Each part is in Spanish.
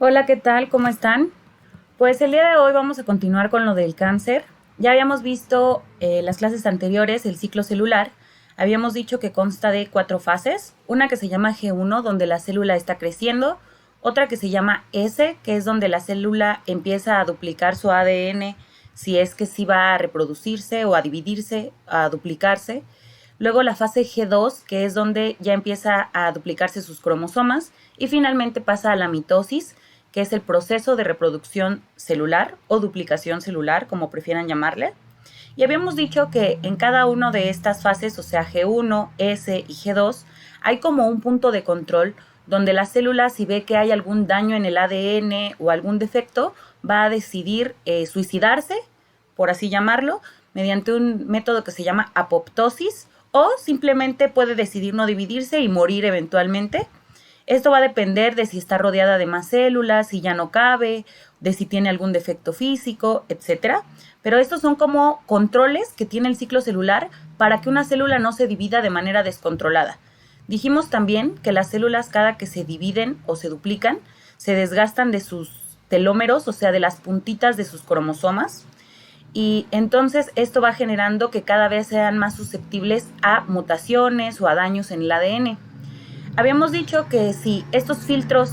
Hola, ¿qué tal? ¿Cómo están? Pues el día de hoy vamos a continuar con lo del cáncer. Ya habíamos visto las clases anteriores, el ciclo celular. Habíamos dicho que consta de 4 fases. Una que se llama G1, donde la célula está creciendo. Otra que se llama S, que es donde la célula empieza a duplicar su ADN, si es que sí va a reproducirse o a dividirse, a duplicarse. Luego la fase G2, que es donde ya empieza a duplicarse sus cromosomas. Y finalmente pasa a la mitosis, que es el proceso de reproducción celular o duplicación celular, como prefieran llamarle. Y habíamos dicho que en cada una de estas fases, o sea, G1, S y G2, hay como un punto de control donde la célula, si ve que hay algún daño en el ADN o algún defecto, va a decidir suicidarse, por así llamarlo, mediante un método que se llama apoptosis, o simplemente puede decidir no dividirse y morir eventualmente. Esto va a depender de si está rodeada de más células, si ya no cabe, de si tiene algún defecto físico, etcétera. Pero estos son como controles que tiene el ciclo celular para que una célula no se divida de manera descontrolada. Dijimos también que las células, cada que se dividen o se duplican, se desgastan de sus telómeros, o sea, de las puntitas de sus cromosomas, y entonces esto va generando que cada vez sean más susceptibles a mutaciones o a daños en el ADN. Habíamos dicho que si estos filtros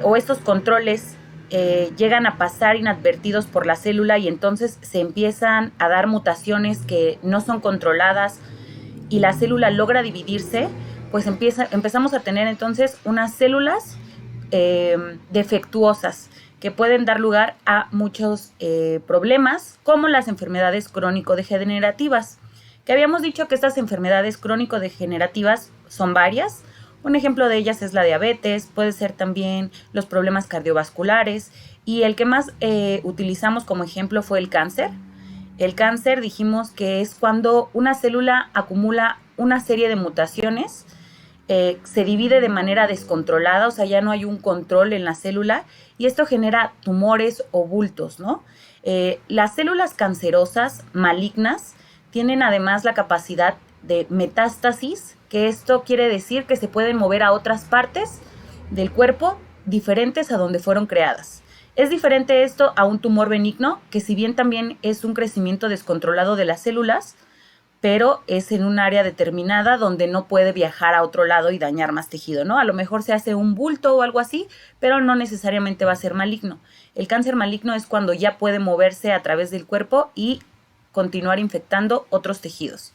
o estos controles llegan a pasar inadvertidos por la célula y entonces se empiezan a dar mutaciones que no son controladas y la célula logra dividirse, pues empezamos a tener entonces unas células defectuosas que pueden dar lugar a muchos problemas, como las enfermedades crónico-degenerativas, que habíamos dicho que estas enfermedades crónico-degenerativas son varias. Un ejemplo de ellas es la diabetes, puede ser también los problemas cardiovasculares, y el que más utilizamos como ejemplo fue el cáncer. El cáncer dijimos que es cuando una célula acumula una serie de mutaciones, se divide de manera descontrolada, o sea, ya no hay un control en la célula, y esto genera tumores o bultos, ¿no? Las células cancerosas malignas tienen además la capacidad de metástasis, que esto quiere decir que se pueden mover a otras partes del cuerpo diferentes a donde fueron creadas. Es diferente esto a un tumor benigno, que si bien también es un crecimiento descontrolado de las células, pero es en un área determinada donde no puede viajar a otro lado y dañar más tejido, ¿no? A lo mejor se hace un bulto o algo así, pero no necesariamente va a ser maligno. El cáncer maligno es cuando ya puede moverse a través del cuerpo y continuar infectando otros tejidos.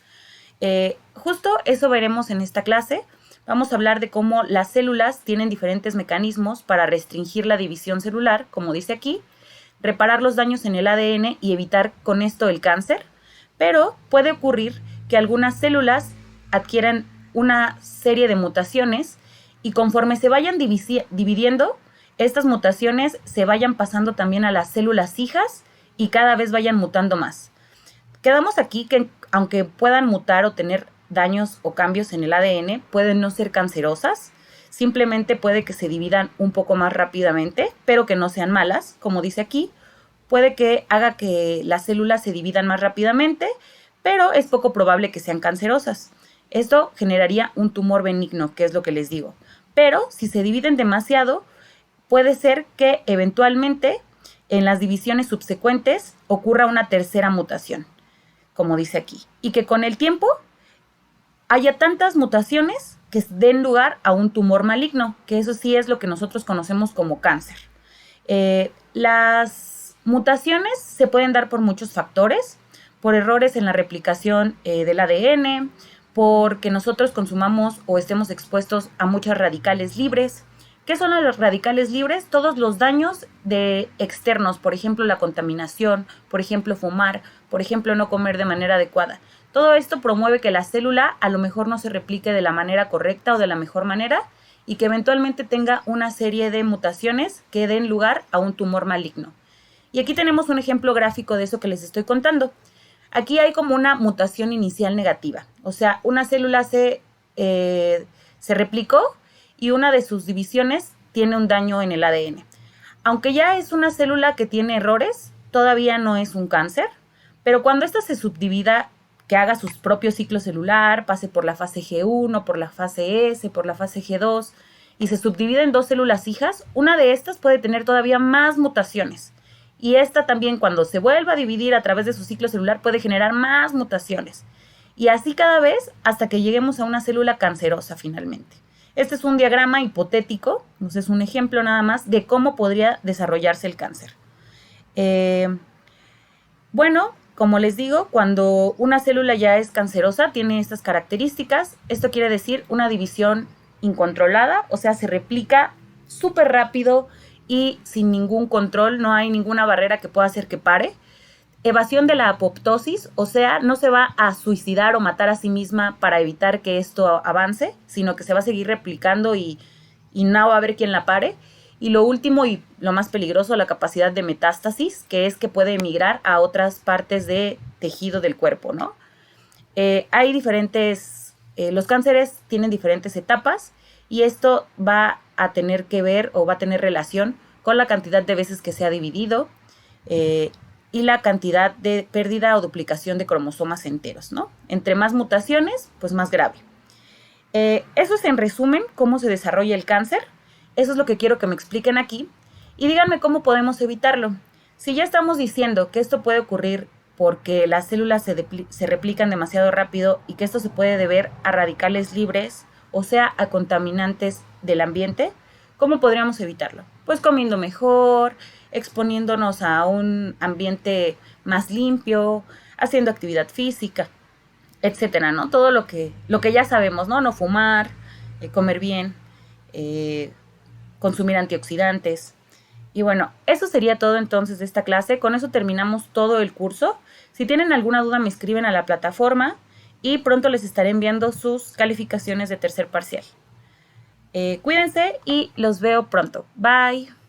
Justo eso veremos en esta clase. Vamos a hablar de cómo las células tienen diferentes mecanismos para restringir la división celular, como dice aquí, reparar los daños en el ADN y evitar con esto el cáncer, pero puede ocurrir que algunas células adquieran una serie de mutaciones y conforme se vayan dividiendo, estas mutaciones se vayan pasando también a las células hijas y cada vez vayan mutando más. Quedamos aquí que aunque puedan mutar o tener daños o cambios en el ADN, pueden no ser cancerosas, simplemente puede que se dividan un poco más rápidamente, pero que no sean malas, como dice aquí. Puede que haga que las células se dividan más rápidamente, pero es poco probable que sean cancerosas. Esto generaría un tumor benigno, que es lo que les digo. Pero si se dividen demasiado, puede ser que eventualmente en las divisiones subsecuentes ocurra una tercera mutación, como dice aquí, y que con el tiempo haya tantas mutaciones que den lugar a un tumor maligno, que eso sí es lo que nosotros conocemos como cáncer. Las mutaciones se pueden dar por muchos factores, por errores en la replicación del ADN, porque nosotros consumamos o estemos expuestos a muchos radicales libres. ¿Qué son los radicales libres? Todos los daños externos, por ejemplo, la contaminación, por ejemplo, fumar, por ejemplo, no comer de manera adecuada. Todo esto promueve que la célula a lo mejor no se replique de la manera correcta o de la mejor manera y que eventualmente tenga una serie de mutaciones que den lugar a un tumor maligno. Y aquí tenemos un ejemplo gráfico de eso que les estoy contando. Aquí hay como una mutación inicial negativa, o sea, una célula se replicó y una de sus divisiones tiene un daño en el ADN. Aunque ya es una célula que tiene errores, todavía no es un cáncer, pero cuando esta se subdivida, que haga su propio ciclo celular, pase por la fase G1, por la fase S, por la fase G2, y se subdivide en 2 células hijas, una de estas puede tener todavía más mutaciones. Y esta también, cuando se vuelva a dividir a través de su ciclo celular, puede generar más mutaciones. Y así cada vez hasta que lleguemos a una célula cancerosa finalmente. Este es un diagrama hipotético, es un ejemplo nada más de cómo podría desarrollarse el cáncer. Bueno, como les digo, cuando una célula ya es cancerosa, tiene estas características. Esto quiere decir una división incontrolada, o sea, se replica súper rápido y sin ningún control, no hay ninguna barrera que pueda hacer que pare. Evasión de la apoptosis, o sea, no se va a suicidar o matar a sí misma para evitar que esto avance, sino que se va a seguir replicando y no va a haber quien la pare. Y lo último y lo más peligroso, la capacidad de metástasis, que es que puede emigrar a otras partes de tejido del cuerpo, ¿no? Hay diferentes, los cánceres tienen diferentes etapas y esto va a tener que ver o va a tener relación con la cantidad de veces que se ha dividido y la cantidad de pérdida o duplicación de cromosomas enteros, ¿no? Entre más mutaciones, pues más grave. Eso es en resumen cómo se desarrolla el cáncer. Eso es lo que quiero que me expliquen aquí. Y díganme cómo podemos evitarlo. Si ya estamos diciendo que esto puede ocurrir porque las células se replican demasiado rápido y que esto se puede deber a radicales libres, o sea, a contaminantes del ambiente, ¿cómo podríamos evitarlo? Pues comiendo mejor, exponiéndonos a un ambiente más limpio, haciendo actividad física, etcétera, ¿no? Todo lo que ya sabemos, ¿no? No fumar, comer bien, consumir antioxidantes. Y bueno, eso sería todo entonces de esta clase. Con eso terminamos todo el curso. Si tienen alguna duda me escriben a la plataforma y pronto les estaré enviando sus calificaciones de tercer parcial. Cuídense y los veo pronto. Bye.